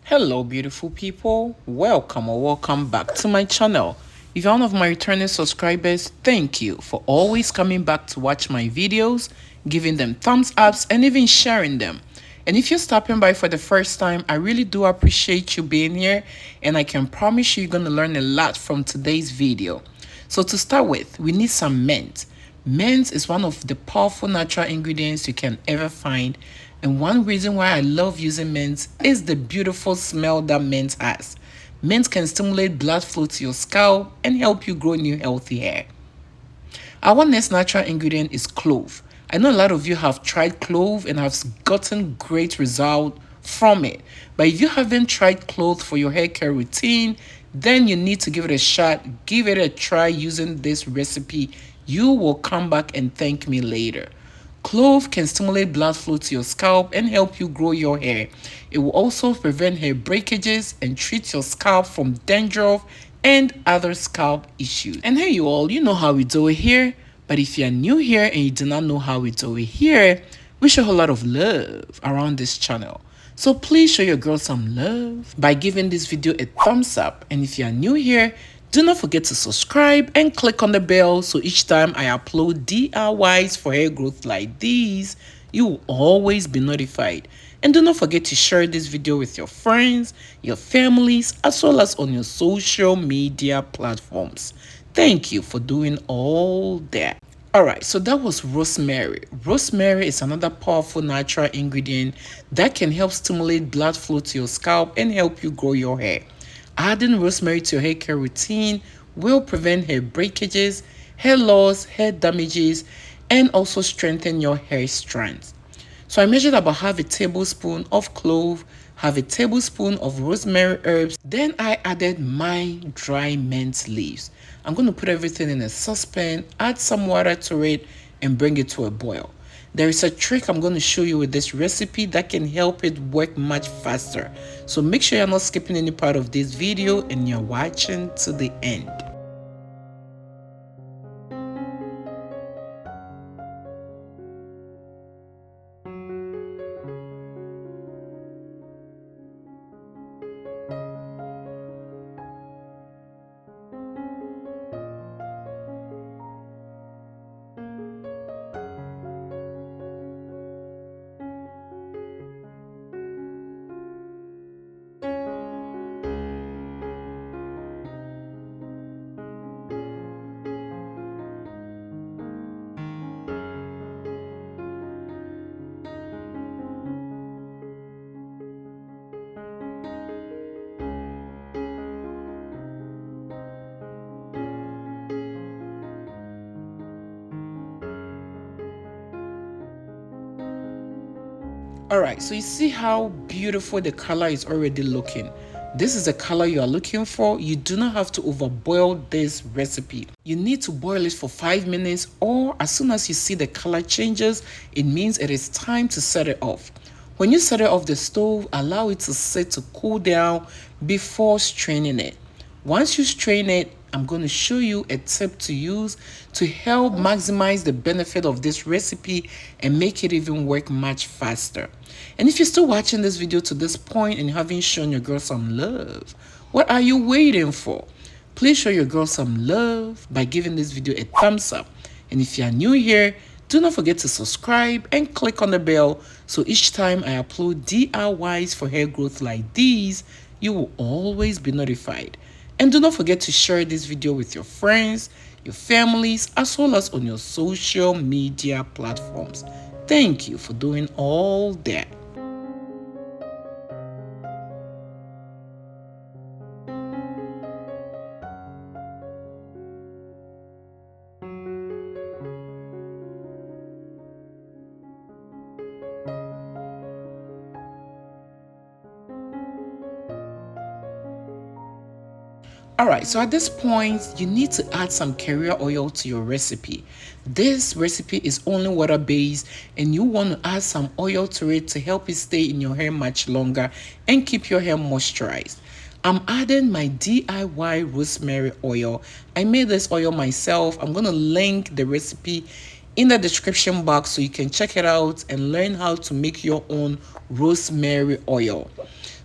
Hello beautiful people, welcome or welcome back to my channel. If you're one of my returning subscribers, thank you for always coming back to watch my videos, giving them thumbs ups and even sharing them. And if you're stopping by for the first time, I really do appreciate you being here, and I can promise you you're going to learn a lot from today's video. So to start with, we need some mint. Mint is one of the powerful natural ingredients you can ever find, and one reason why I love using mint is the beautiful smell that mint has. Mint can stimulate blood flow to your scalp and help you grow new healthy hair. Our next natural ingredient is clove. I know a lot of you have tried clove and have gotten great result from it. But if you haven't tried clove for your hair care routine, then you need to give it a shot. Give it a try using this recipe. You will come back and thank me later. Clove can stimulate blood flow to your scalp and help you grow your hair. It will also prevent hair breakages and treat your scalp from dandruff and other scalp issues. And hey you all, you know how we do it here. But if you're new here and you do not know how we do it here, we show a lot of love around this channel. So please show your girl some love by giving this video a thumbs up. And if you're new here, do not forget to subscribe and click on the bell so each time I upload DIYs for hair growth like these, you will always be notified. And do not forget to share this video with your friends, your families, as well as on your social media platforms. Thank you for doing all that. Alright, so that was rosemary. Rosemary is another powerful natural ingredient that can help stimulate blood flow to your scalp and help you grow your hair. Adding rosemary to your hair care routine will prevent hair breakages, hair loss, hair damages, and also strengthen your hair strands. So I measured about half a tablespoon of clove, half a tablespoon of rosemary herbs. Then I added my dry mint leaves. I'm going to put everything in a saucepan, add some water to it, and bring it to a boil. There is a trick I'm going to show you with this recipe that can help it work much faster. So make sure you're not skipping any part of this video and you're watching to the end. Alright, so you see how beautiful the color is already looking. This is the color you are looking for. You do not have to overboil this recipe. You need to boil it for 5 minutes, or as soon as you see the color changes, it means it is time to set it off. When you set it off the stove, allow it to sit to cool down before straining it. Once you strain it, I'm going to show you a tip to use to help maximize the benefit of this recipe and make it even work much faster. And if you're still watching this video to this point and you haven't shown your girl some love, what are you waiting for? Please show your girl some love by giving this video a thumbs up. And if you're new here, do not forget to subscribe and click on the bell so each time I upload DIYs for hair growth like these, you will always be notified. And do not forget to share this video with your friends, your families, as well as on your social media platforms. Thank you for doing all that. Alright, so at this point, you need to add some carrier oil to your recipe. This recipe is only water based and you want to add some oil to it to help it stay in your hair much longer and keep your hair moisturized. I'm adding my DIY rosemary oil. I made this oil myself. I'm going to link the recipe in the description box so you can check it out and learn how to make your own rosemary oil.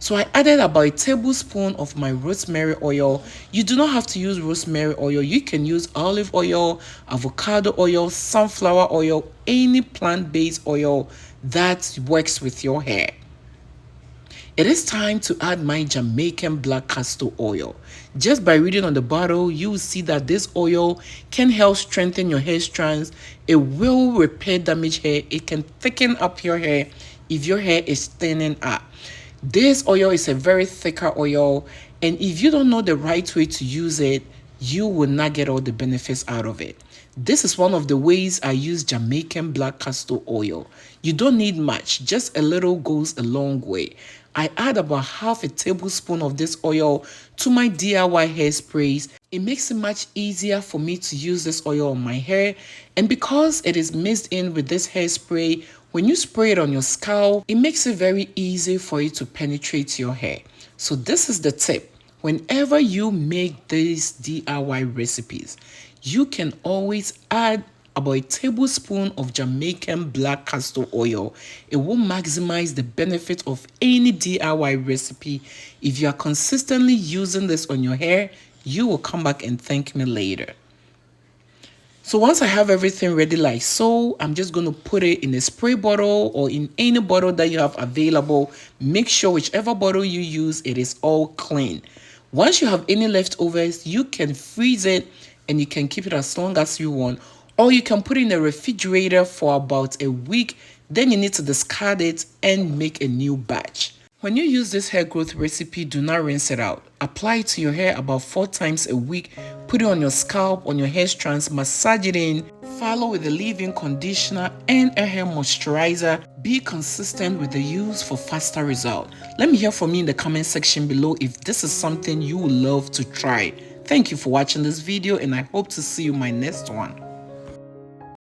So I added about a tablespoon of my rosemary oil. You do not have to use rosemary oil. You can use olive oil, avocado oil, sunflower oil, any plant-based oil that works with your hair. It is time to add my Jamaican Black Castor oil. Just by reading on the bottle, you will see that this oil can help strengthen your hair strands. It will repair damaged hair. It can thicken up your hair if your hair is thinning up. This oil is a very thicker oil, and if you don't know the right way to use it, you will not get all the benefits out of it. This is one of the ways I use Jamaican Black Castor oil. You don't need much, just a little goes a long way. I add about half a tablespoon of this oil to my DIY hairsprays. It makes it much easier for me to use this oil on my hair, and because it is mixed in with this hairspray, when you spray it on your scalp, it makes it very easy for it to penetrate your hair. So this is the tip. Whenever you make these DIY recipes, you can always add about a tablespoon of Jamaican Black Castor oil. It will maximize the benefit of any DIY recipe. If you are consistently using this on your hair, you will come back and thank me later. So once I have everything ready like so, I'm just going to put it in a spray bottle or in any bottle that you have available. Make sure whichever bottle you use, it is all clean. Once you have any leftovers, you can freeze it and you can keep it as long as you want. Or you can put it in the refrigerator for about a week. Then you need to discard it and make a new batch. When you use this hair growth recipe, do not rinse it out. Apply it to your hair about 4 times a week. Put it on your scalp, on your hair strands, massage it in. Follow with a leave-in conditioner and a hair moisturizer. Be consistent with the use for faster result. Let me hear from you in the comment section below if this is something you would love to try. Thank you for watching this video, and I hope to see you in my next one.